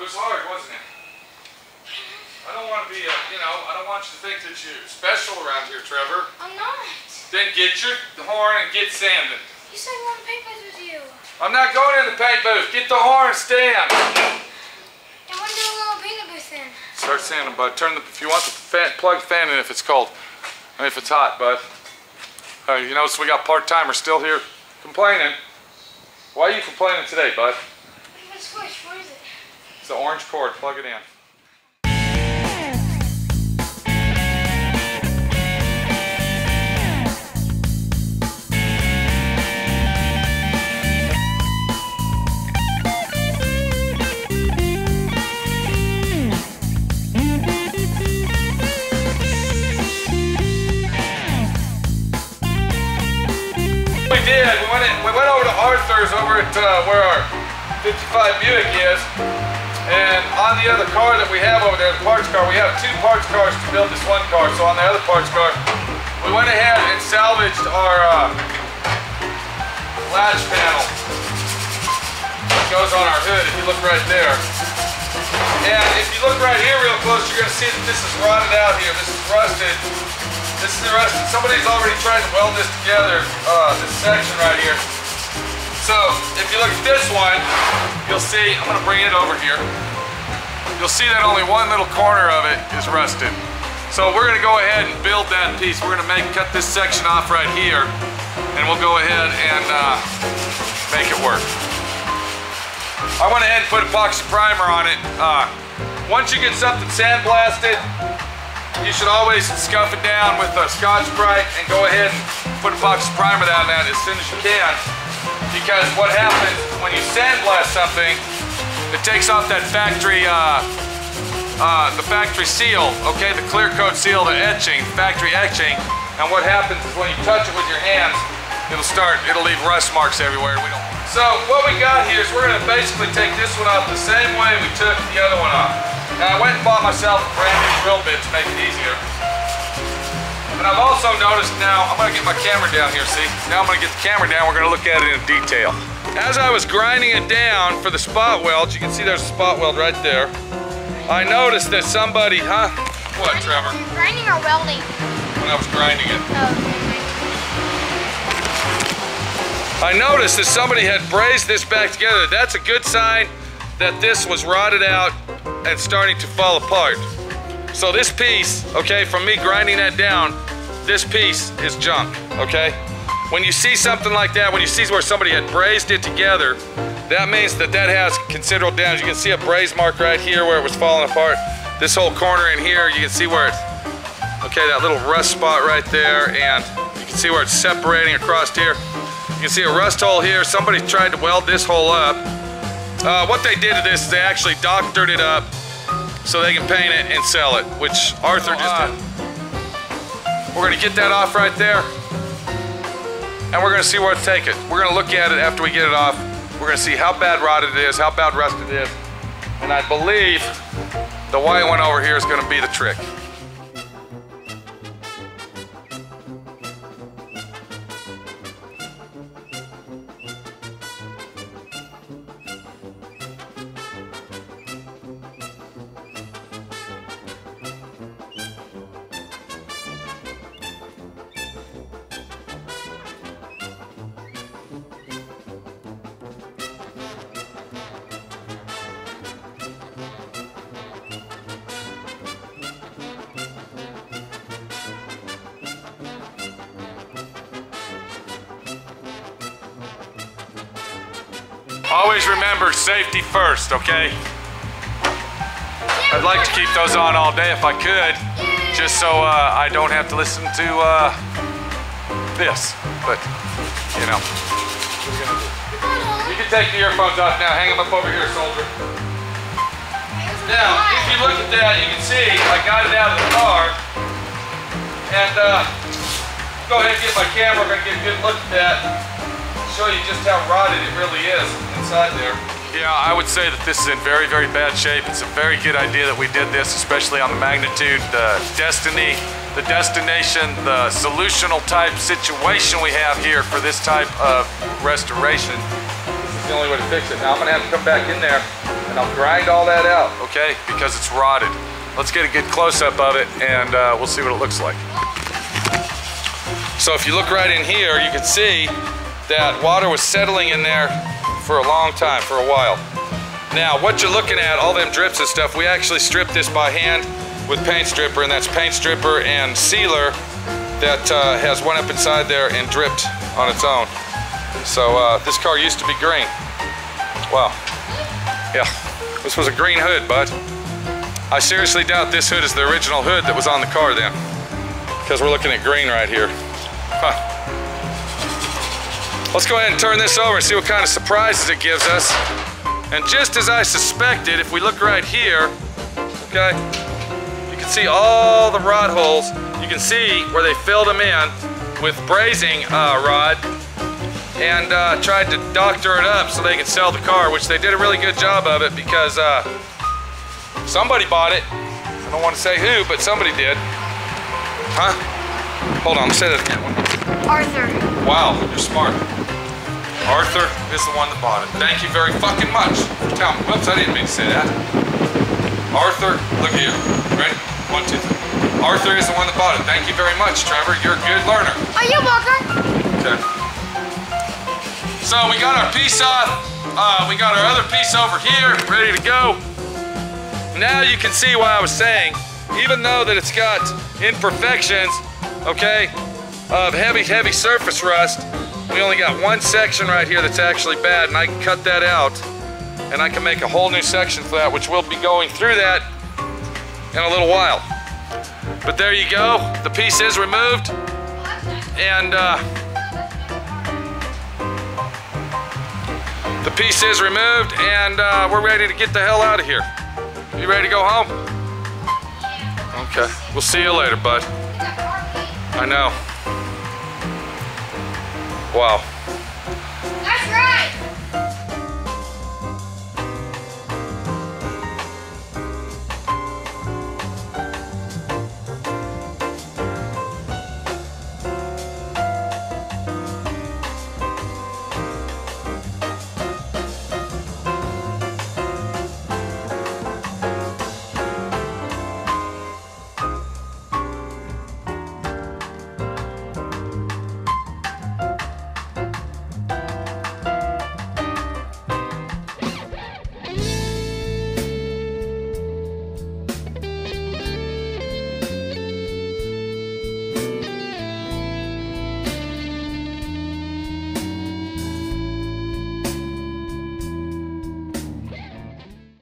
was hard, wasn't it? I don't want to be I don't want you to think that you're special around here, Trevor. I'm not. Then get your horn and get sanding. You said I want to paint booth with you. I'm not going in the paint booth. Get the horn and stand. I want to do a little paint booth then. Start sanding, bud. If you want the fan, plug the fan in if it's cold. I mean, if it's hot, bud. You notice we got part-timers still here complaining. Why are you complaining today, bud? It's switch. Where is it? It's the orange cord. Plug it in. We went over to Arthur's over at where our 55 Buick is, and on the other car that we have over there, the parts car, we have two parts cars to build this one car. So on the other parts car, we went ahead and salvaged our latch panel that goes on our hood, if you look right there. And if you look right here real close, you're going to see that this is rotted out here. This is rusted. This is rusted. Somebody's already tried to weld this together, this section right here. So, if you look at this one, you'll see, I'm going to bring it over here. You'll see that only one little corner of it is rusted. So we're going to go ahead and build that piece. We're going to cut this section off right here, and we'll go ahead and make it work. I went ahead and put epoxy primer on it. Once you get something sandblasted, you should always scuff it down with a Scotch-Brite and go ahead and put epoxy primer down that as soon as you can. Because what happens when you sandblast something, it takes off that factory, the factory seal, okay, the clear coat seal, the etching, factory etching. And what happens is when you touch it with your hands, it'll leave rust marks everywhere. So what we got here is we're going to basically take this one off the same way we took the other one off. Now I went and bought myself a brand new drill bit to make it easier. And I've also noticed now, I'm going to get my camera down here, see? Now I'm going to get the camera down, we're going to look at it in detail. As I was grinding it down for the spot welds, you can see there's a spot weld right there. I noticed that somebody, What, Trevor? Grinding or welding? When I was grinding it. Oh, I noticed that somebody had brazed this back together. That's a good sign that this was rotted out and starting to fall apart. So this piece, okay, from me grinding that down, this piece is junk, okay? When you see something like that, when you see where somebody had brazed it together, that means that has considerable damage. You can see a braze mark right here where it was falling apart. This whole corner in here, you can see where it's, okay, that little rust spot right there, and you can see where it's separating across here. You can see a rust hole here. Somebody tried to weld this hole up. What they did to this is they actually doctored it up so they can paint it and sell it, which Arthur just did. We're going to get that off right there, and we're going to see where to take it. We're going to look at it after we get it off. We're going to see how bad rotted it is, how bad rusted it is, and I believe the white one over here is going to be the trick. Always remember safety first, okay? I'd like to keep those on all day if I could, just so I don't have to listen to this. But, you know, what are we gonna do? You can take the earphones off now. Hang them up over here, soldier. Now, if you look at that, you can see I got it out of the car. And go ahead and get my camera. We're gonna get a good look at that. Show you just how rotted it really is inside there. Yeah, I would say that this is in very, very bad shape. It's a very good idea that we did this, especially on the magnitude, the destiny, the destination, the solutional type situation we have here for this type of restoration. This is the only way to fix it. Now I'm gonna have to come back in there and I'll grind all that out, okay? Because it's rotted. Let's get a good close-up of it, and we'll see what it looks like. So if you look right in here, you can see that water was settling in there for a long time, for a while. Now, what you're looking at, all them drips and stuff, we actually stripped this by hand with paint stripper, and that's paint stripper and sealer that has went up inside there and dripped on its own. So this car used to be green. Wow. Yeah, this was a green hood, bud. I seriously doubt this hood is the original hood that was on the car then, because we're looking at green right here. Huh. Let's go ahead and turn this over and see what kind of surprises it gives us. And just as I suspected, if we look right here, okay, you can see all the rod holes. You can see where they filled them in with brazing rod and tried to doctor it up so they could sell the car, which they did a really good job of it because somebody bought it. I don't want to say who, but somebody did. Huh? Hold on, say that again. Arthur. Wow, you're smart. Arthur is the one that bought it. Thank you very fucking much. Tell me. Whoops, I didn't mean to say that. Arthur, look here. Ready? 1, 2, 3. Arthur is the one that bought it. Thank you very much, Trevor. You're a good learner. Are you welcome? Okay. So we got our piece off. We got our other piece over here, ready to go. Now you can see why I was saying, even though that it's got imperfections, okay, of heavy surface rust, we only got one section right here that's actually bad, and I can cut that out, and I can make a whole new section for that, which we'll be going through that in a little while. But there you go, the piece is removed, and the piece is removed, and we're ready to get the hell out of here. You ready to go home? Okay, we'll see you later, bud. I know. Wow.